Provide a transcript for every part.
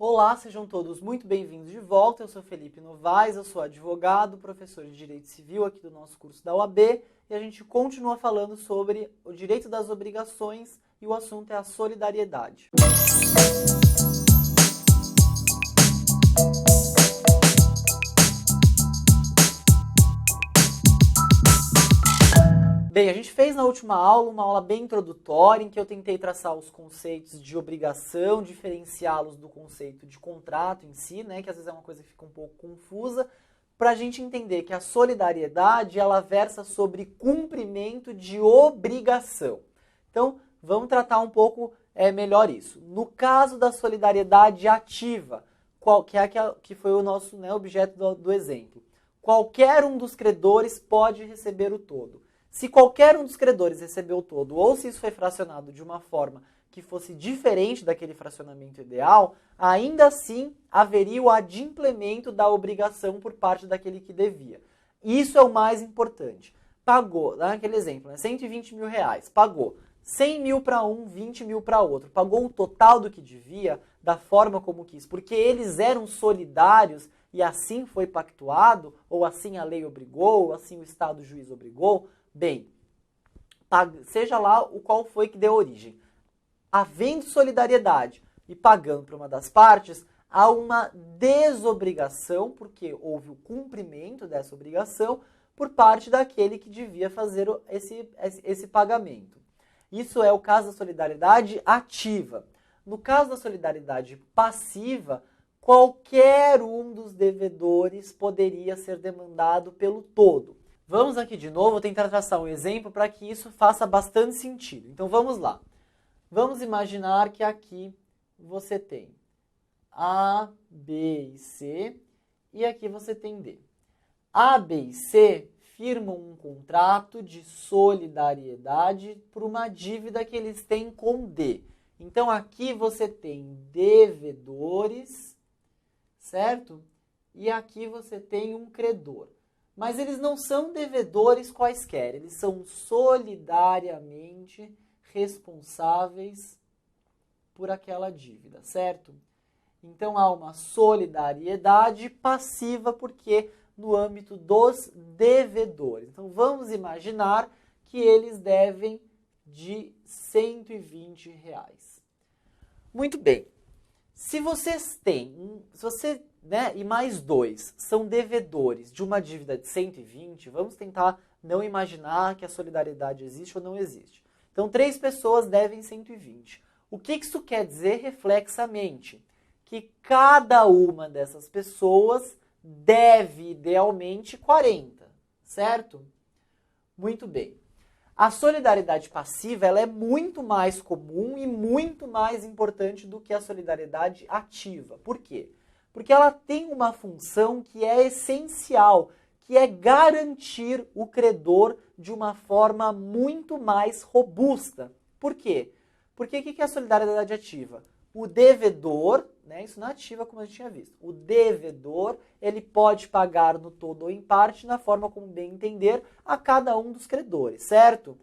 Olá, sejam todos muito bem-vindos de volta. Eu sou Felipe Novaes, eu sou advogado, professor de Direito Civil aqui do nosso curso da UAB e a gente continua falando sobre o direito das obrigações e o assunto é a solidariedade. Bem, a gente fez na última aula uma aula bem introdutória em que eu tentei traçar os conceitos de obrigação, diferenciá-los do conceito de contrato em si, né, que às vezes é uma coisa que fica um pouco confusa, para a gente entender que a solidariedade ela versa sobre cumprimento de obrigação. Então, vamos tratar um pouco melhor isso. No caso da solidariedade ativa, que foi o nosso objeto do exemplo, qualquer um dos credores pode receber o todo. Se qualquer um dos credores recebeu o todo, ou se isso foi fracionado de uma forma que fosse diferente daquele fracionamento ideal, ainda assim haveria o adimplemento da obrigação por parte daquele que devia. Isso é o mais importante. Pagou, naquele exemplo, né, 120 mil reais, pagou 100 mil para um, 20 mil para outro, pagou o total do que devia, da forma como quis, porque eles eram solidários e assim foi pactuado, ou assim a lei obrigou, ou assim o Estado juiz obrigou. Bem, seja lá o qual foi que deu origem. Havendo solidariedade e pagando para uma das partes, há uma desobrigação, porque houve o cumprimento dessa obrigação por parte daquele que devia fazer esse pagamento. Isso é o caso da solidariedade ativa. No caso da solidariedade passiva, qualquer um dos devedores poderia ser demandado pelo todo. Vamos aqui de novo tentar traçar um exemplo para que isso faça bastante sentido. Então vamos lá. Vamos imaginar que aqui você tem A, B e C e aqui você tem D. A, B e C firmam um contrato de solidariedade por uma dívida que eles têm com D. Então aqui você tem devedores, certo? E aqui você tem um credor. Mas eles não são devedores quaisquer, eles são solidariamente responsáveis por aquela dívida, certo? Então há uma solidariedade passiva porque no âmbito dos devedores. Então vamos imaginar que eles devem de R$120. Muito bem. Se vocês têm, e mais dois são devedores de uma dívida de 120, vamos tentar não imaginar que a solidariedade existe ou não existe. Então, 3 pessoas devem 120. O que isso quer dizer reflexamente? Que cada uma dessas pessoas deve, idealmente, 40, certo? Muito bem. A solidariedade passiva ela é muito mais comum e muito mais importante do que a solidariedade ativa. Por quê? Porque ela tem uma função que é essencial, que é garantir o credor de uma forma muito mais robusta. Por quê? Porque o que é a solidariedade ativa? O devedor, isso na ativa como a gente tinha visto, o devedor ele pode pagar no todo ou em parte, na forma como bem entender, a cada um dos credores, certo?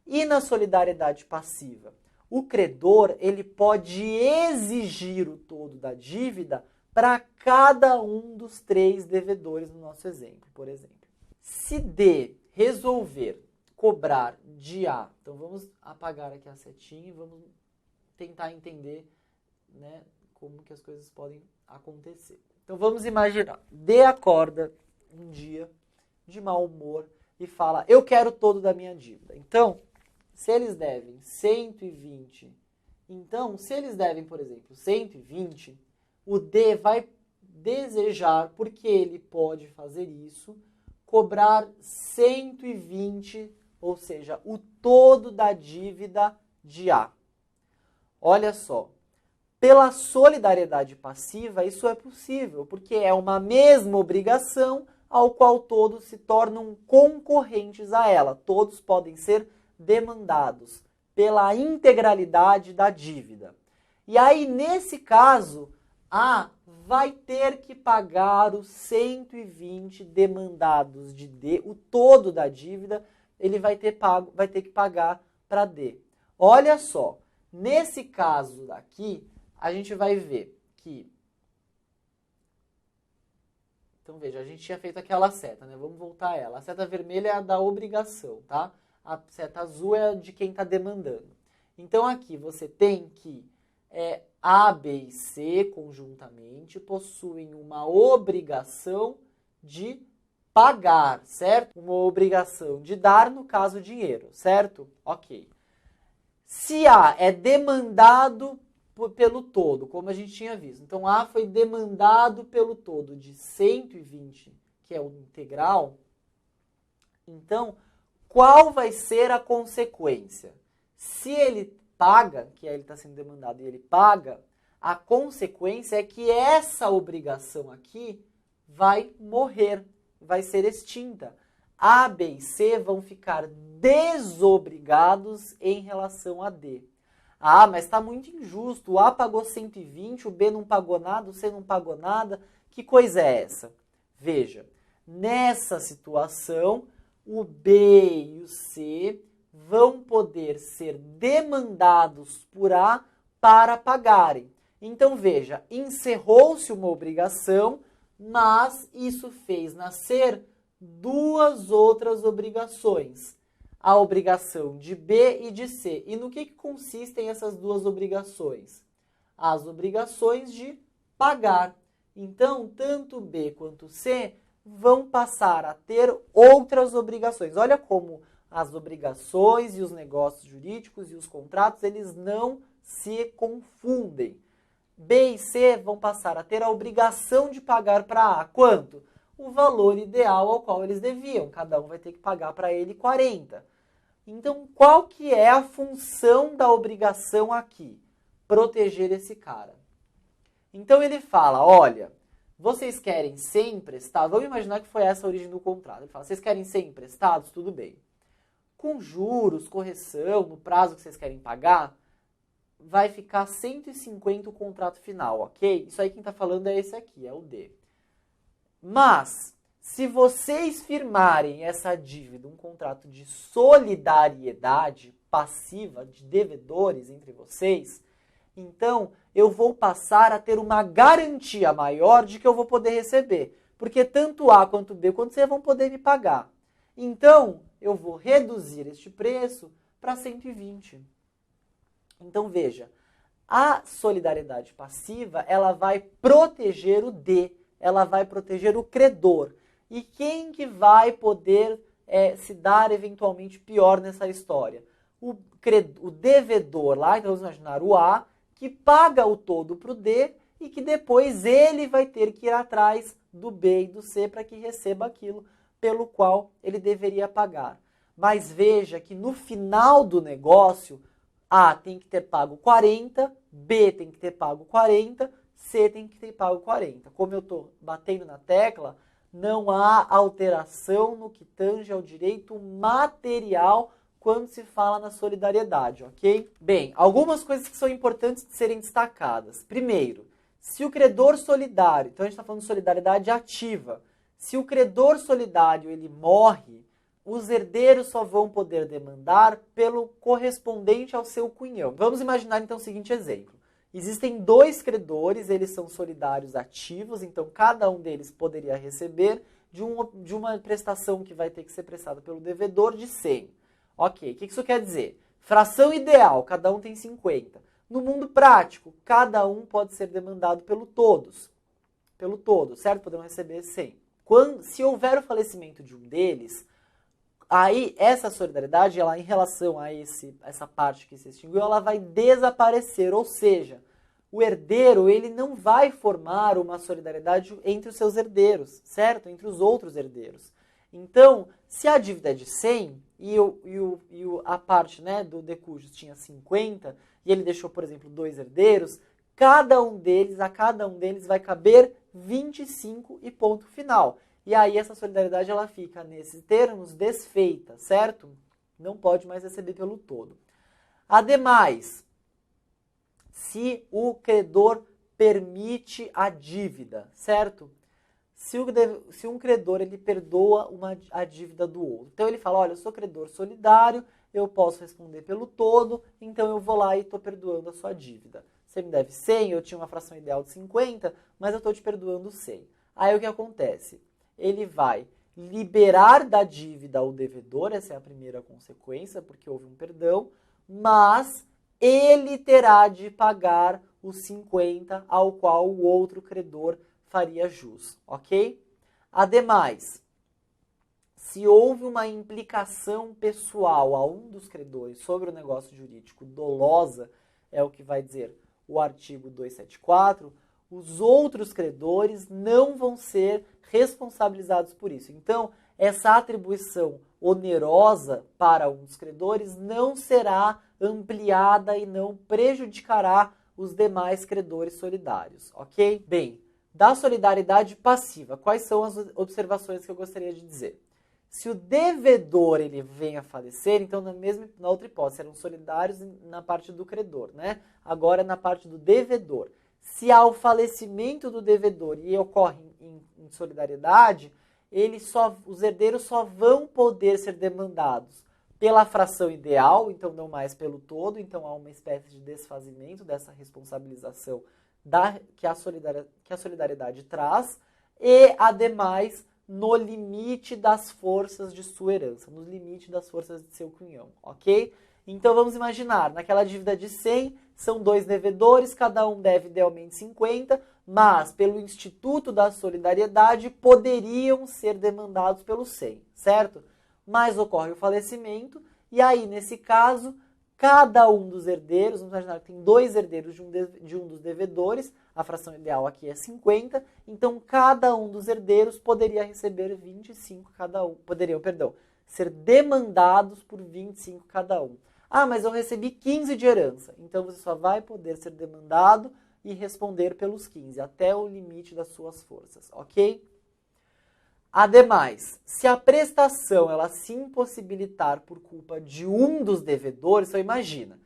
E na solidariedade passiva, o credor ele pode exigir o todo da dívida para cada um dos 3 devedores no nosso exemplo, por exemplo. Se D resolver cobrar de A, então vamos apagar aqui a setinha e vamos tentar entender como que as coisas podem acontecer. Então vamos imaginar, D acorda um dia de mau humor e fala, eu quero todo da minha dívida. Então, se eles devem 120, então se eles devem, por exemplo, 120, o D vai desejar, porque ele pode fazer isso, cobrar 120, ou seja, o todo da dívida de A. Olha só, pela solidariedade passiva isso é possível, porque é uma mesma obrigação ao qual todos se tornam concorrentes a ela. Todos podem ser demandados pela integralidade da dívida. E aí, nesse caso, A vai ter que pagar os 120 demandados de D, o todo da dívida, ele vai ter que pagar para D. Olha só, nesse caso aqui, a gente vai ver que Então, veja, a gente tinha feito aquela seta, né? Vamos voltar a ela. A seta vermelha é a da obrigação, tá? A seta azul é a de quem está demandando. Então, aqui você tem que A, B e C, conjuntamente, possuem uma obrigação de pagar, certo? Uma obrigação de dar, no caso, dinheiro, certo? Ok. Se A é demandado pelo todo, como a gente tinha visto. Então, A foi demandado pelo todo de 120, que é o integral. Então, qual vai ser a consequência? Se ele paga, que ele está sendo demandado e ele paga, a consequência é que essa obrigação aqui vai morrer, vai ser extinta. A, B e C vão ficar desobrigados em relação a D. Ah, mas está muito injusto. O A pagou 120, o B não pagou nada, o C não pagou nada. Que coisa é essa? Veja, nessa situação, o B e o C vão poder ser demandados por A para pagarem. Então, veja, encerrou-se uma obrigação, mas isso fez nascer duas outras obrigações. A obrigação de B e de C. E no que consistem essas duas obrigações? As obrigações de pagar. Então, tanto B quanto C vão passar a ter outras obrigações. Olha como as obrigações e os negócios jurídicos e os contratos, eles não se confundem. B e C vão passar a ter a obrigação de pagar para A. Quanto? O valor ideal ao qual eles deviam. Cada um vai ter que pagar para ele 40. Então, qual que é a função da obrigação aqui? Proteger esse cara. Então, ele fala, olha, vocês querem ser emprestados? Vamos imaginar que foi essa a origem do contrato. Ele fala, vocês querem ser emprestados? Tudo bem. Com juros, correção, no prazo que vocês querem pagar, vai ficar 150 o contrato final, ok? Isso aí quem está falando é esse aqui, é o D. Mas, se vocês firmarem essa dívida, um contrato de solidariedade passiva, de devedores entre vocês, então eu vou passar a ter uma garantia maior de que eu vou poder receber. Porque tanto A quanto B quanto C vão poder me pagar. Então, eu vou reduzir este preço para 120. Então, veja, a solidariedade passiva, ela vai proteger o D, ela vai proteger o credor. E quem que vai poder se dar eventualmente pior nessa história? O devedor lá, então vamos imaginar o A, que paga o todo para o D e que depois ele vai ter que ir atrás do B e do C para que receba aquilo pelo qual ele deveria pagar. Mas veja que no final do negócio, A tem que ter pago 40, B tem que ter pago 40, C tem que ter pago 40. Como eu estou batendo na tecla, não há alteração no que tange ao direito material quando se fala na solidariedade, ok? Bem, algumas coisas que são importantes de serem destacadas. Primeiro, se o credor solidário, então a gente está falando de solidariedade ativa, se o credor solidário ele morre, os herdeiros só vão poder demandar pelo correspondente ao seu cunhão. Vamos imaginar então o seguinte exemplo. Existem dois credores, eles são solidários ativos, então cada um deles poderia receber de uma prestação que vai ter que ser prestada pelo devedor de 100. Ok, o que isso quer dizer? Fração ideal, cada um tem 50. No mundo prático, cada um pode ser demandado pelo todo, certo? Poderão receber 100. Se houver o falecimento de um deles, aí essa solidariedade, ela, em relação a essa parte que se extinguiu, ela vai desaparecer, ou seja, o herdeiro ele não vai formar uma solidariedade entre os seus herdeiros, certo? Entre os outros herdeiros. Então, se a dívida é de 100 e a parte, né, do de cujos tinha 50 e ele deixou, por exemplo, 2 herdeiros, a cada um deles vai caber 25 e ponto final. E aí essa solidariedade ela fica, nesses termos, desfeita, certo? Não pode mais receber pelo todo. Ademais, se o credor permite a dívida, certo? Se um credor ele perdoa a dívida do outro. Então ele fala, olha, eu sou credor solidário, eu posso responder pelo todo, então eu vou lá e estou perdoando a sua dívida. Você me deve 100, eu tinha uma fração ideal de 50, mas eu estou te perdoando 100. Aí o que acontece? Ele vai liberar da dívida o devedor, essa é a primeira consequência, porque houve um perdão, mas ele terá de pagar os 50 ao qual o outro credor faria jus, ok? Ademais, se houve uma implicação pessoal a um dos credores sobre o negócio jurídico dolosa, é o que vai dizer o artigo 274, os outros credores não vão ser responsabilizados por isso. Então, essa atribuição onerosa para um dos credores não será ampliada e não prejudicará os demais credores solidários, ok? Bem, da solidariedade passiva, quais são as observações que eu gostaria de dizer? Se o devedor ele vem a falecer, então na outra hipótese eram solidários na parte do credor, né? Agora na parte do devedor. Se há o falecimento do devedor e ocorre em solidariedade, os herdeiros só vão poder ser demandados pela fração ideal, então não mais pelo todo, então há uma espécie de desfazimento dessa responsabilização que a solidariedade traz, e ademais no limite das forças de sua herança, no limite das forças de seu cunhão, ok? Então vamos imaginar, naquela dívida de 100, são 2 devedores, cada um deve idealmente 50, mas pelo Instituto da Solidariedade poderiam ser demandados pelos 100, certo? Mas ocorre o falecimento, e aí nesse caso, cada um dos herdeiros, vamos imaginar que tem 2 herdeiros de um dos devedores, a fração ideal aqui é 50, então cada um dos herdeiros poderia receber 25 cada um, ser demandados por 25 cada um. Ah, mas eu recebi 15 de herança, então você só vai poder ser demandado e responder pelos 15, até o limite das suas forças, ok? Ademais, se a prestação ela se impossibilitar por culpa de um dos devedores, então imagina,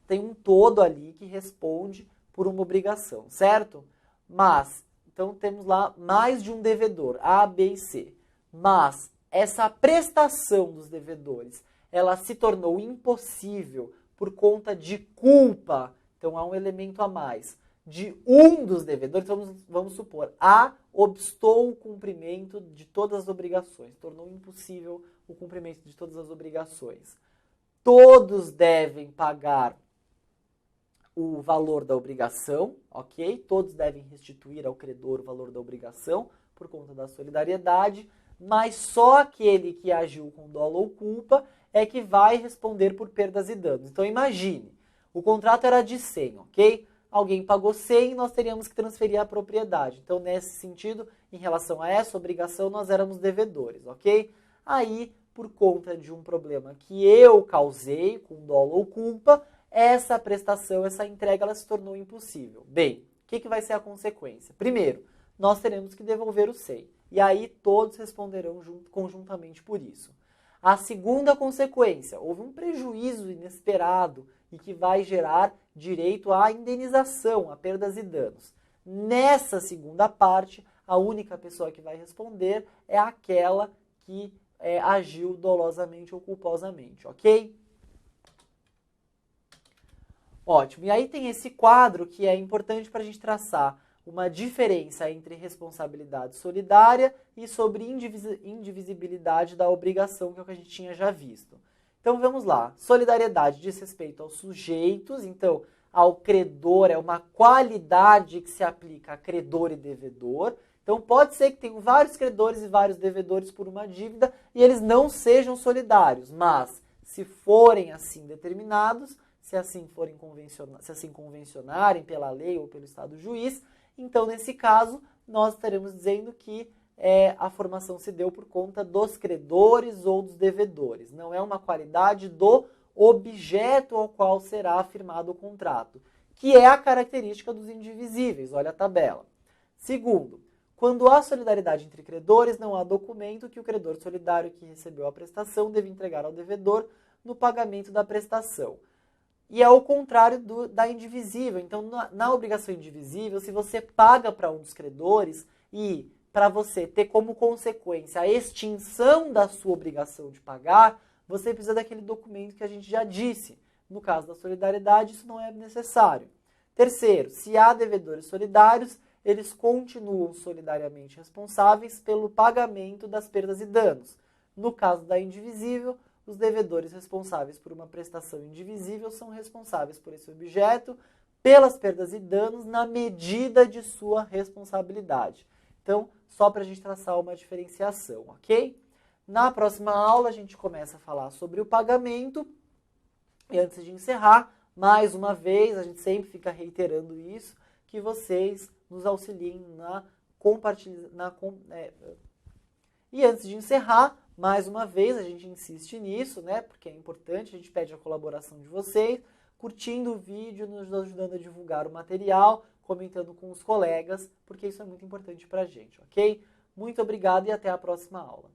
tem um todo ali que responde por uma obrigação, certo? Mas, então temos lá mais de um devedor, A, B e C. Mas essa prestação dos devedores, ela se tornou impossível por conta de culpa, então há um elemento a mais, de um dos devedores, então vamos supor, A obstou o cumprimento de todas as obrigações, tornou impossível o cumprimento de todas as obrigações. Todos devem pagar o valor da obrigação, ok? Todos devem restituir ao credor o valor da obrigação por conta da solidariedade, mas só aquele que agiu com dolo ou culpa é que vai responder por perdas e danos. Então imagine, o contrato era de 100, ok? Alguém pagou 100, nós teríamos que transferir a propriedade. Então nesse sentido, em relação a essa obrigação, nós éramos devedores, ok? Aí, por conta de um problema que eu causei com dolo ou culpa, essa prestação, essa entrega, ela se tornou impossível. Bem, o que vai ser a consequência? Primeiro, nós teremos que devolver o 100. E aí todos responderão conjuntamente por isso. A segunda consequência, houve um prejuízo inesperado e que vai gerar direito à indenização, a perdas e danos. Nessa segunda parte, a única pessoa que vai responder é aquela que agiu dolosamente ou culposamente, ok? Ótimo. E aí tem esse quadro que é importante para a gente traçar uma diferença entre responsabilidade solidária e sobre indivisibilidade da obrigação, que é o que a gente tinha já visto. Então vamos lá. Solidariedade diz respeito aos sujeitos, então ao credor é uma qualidade que se aplica a credor e devedor. Então pode ser que tenham vários credores e vários devedores por uma dívida e eles não sejam solidários, mas se forem assim determinados, se assim convencionarem pela lei ou pelo Estado juiz, então nesse caso nós estaremos dizendo que a formação se deu por conta dos credores ou dos devedores. Não é uma qualidade do objeto ao qual será afirmado o contrato, que é a característica dos indivisíveis. Olha a tabela. Segundo, quando há solidariedade entre credores, não há documento que o credor solidário que recebeu a prestação deve entregar ao devedor no pagamento da prestação. E é o contrário da indivisível. Então, na obrigação indivisível, se você paga para um dos credores e para você ter como consequência a extinção da sua obrigação de pagar, você precisa daquele documento que a gente já disse. No caso da solidariedade, isso não é necessário. Terceiro, se há devedores solidários, eles continuam solidariamente responsáveis pelo pagamento das perdas e danos. No caso da indivisível, os devedores responsáveis por uma prestação indivisível são responsáveis por esse objeto, pelas perdas e danos, na medida de sua responsabilidade. Então, só para a gente traçar uma diferenciação, ok? Na próxima aula, a gente começa a falar sobre o pagamento. E antes de encerrar, mais uma vez, a gente sempre fica reiterando isso, que vocês nos auxiliem na compartilhação. E antes de encerrar, mais uma vez, a gente insiste nisso, né? Porque é importante, a gente pede a colaboração de vocês, curtindo o vídeo, nos ajudando a divulgar o material, comentando com os colegas, porque isso é muito importante pra gente, ok? Muito obrigado e até a próxima aula.